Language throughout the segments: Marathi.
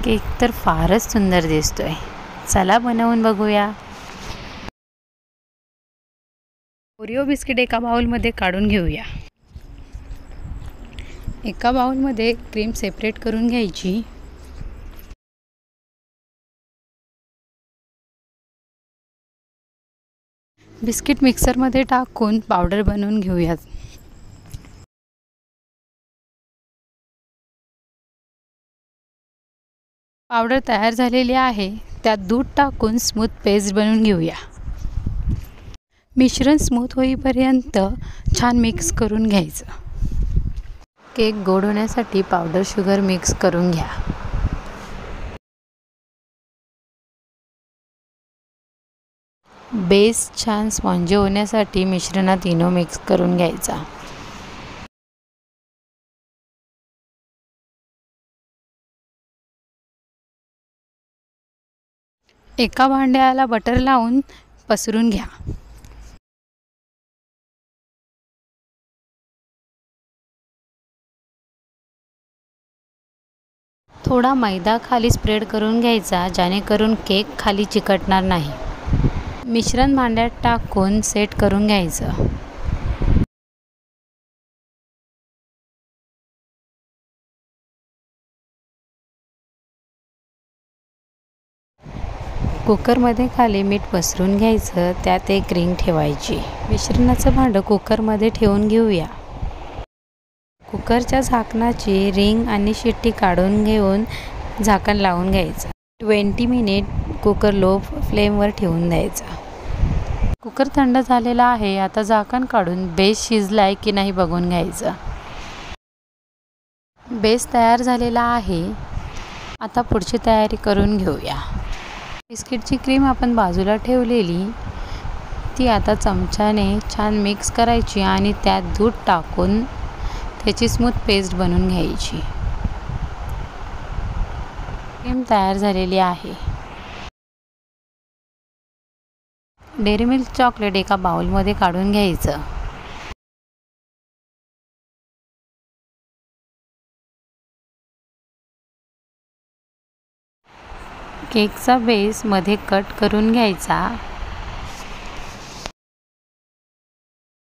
केक तर फारच सुंदर दिसतोय. चला बनवून बघूया. ओरिओ बिस्किट एका बाउलमध्ये काढून घेऊया. एका बाउलमध्ये क्रीम सेपरेट करून घ्यायची. बिस्किट मिक्सरमध्ये टाकून पावडर बनवून घेऊयात. पावडर तयार झालेली आहे. त्यात दूध टाकून स्मूथ पेस्ट बनवून घेऊया. मिश्रण स्मूथ होईपर्यंत छान मिक्स करून घ्यायचं. केक गोड होण्यासाठी पावडर शुगर मिक्स करून घ्या. बेस छान स्पॉन्जी होण्यासाठी मिश्रणात इनो मिक्स करून घ्यायचा. एका भांड्याला बटर लावून पसरून घ्या. थोडा मैदा खाली स्प्रेड करून घ्यायचा, जेणेकरून केक खाली चिकटणार नाही. मिश्रण भांड्यात टाकून सेट करून घ्यायचं. कुकरमध्ये खाली मीठ पसरून घ्यायचं. त्यात एक रिंग ठेवायची. मिश्रणाचं भांडं कुकरमध्ये ठेवून घेऊया. कुकरच्या झाकणाची रिंग आणि शिट्टी काढून घेऊन झाकण लावून घ्यायचं. 20 मिनिट कुकर लो फ्लेमवर ठेवून द्यायचा. कुकर थंड झालेला आहे. आता झाकण काढून बेस शिजलाय की नाही बघून घ्यायचं. बेस तयार झालेला आहे. आता पुढची तयारी करून घेऊया. बिस्किटची क्रीम आपण बाजूला ठेवलेली ती आता चमच्याने छान मिक्स करायची आणि त्यात दूध टाकून त्याची स्मूथ पेस्ट बनवून घ्यायची. क्रीम तयार झालेली आहे. डेअरी मिल्क चॉकलेट एका बाउलमध्ये काढून घ्यायचं. केकचा बेस मध्ये कट करून घ्यायचा.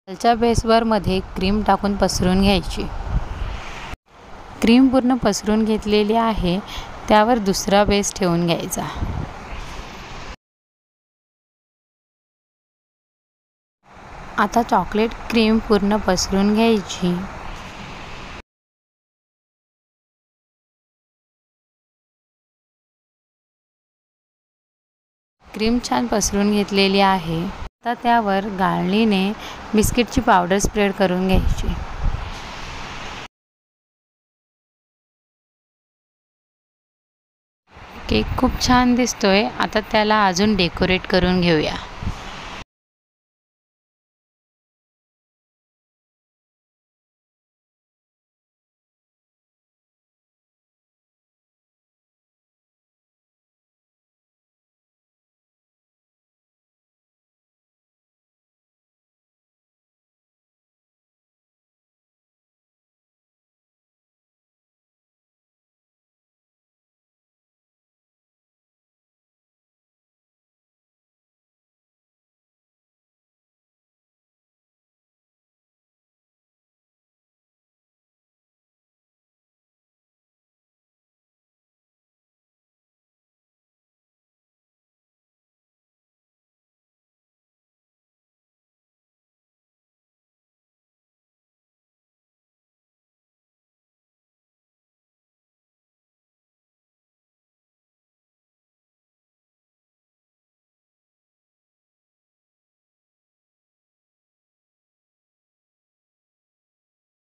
खालच्या बेसवर मध्ये क्रीम टाकून पसरून घ्यायची. क्रीम पूर्ण पसरून घेतलेली आहे. त्यावर दुसरा बेस ठेवून घ्यायचा. आता चॉकलेट क्रीम पूर्ण पसरून घ्यायची. क्रीम छान पसरून घेतलेली आहे. आता त्यावर गाळणीने बिस्किटची पावडर स्प्रेड करून घ्यायची. केक खूप छान दिसतोय. आता त्याला अजून डेकोरेट करून घेऊया.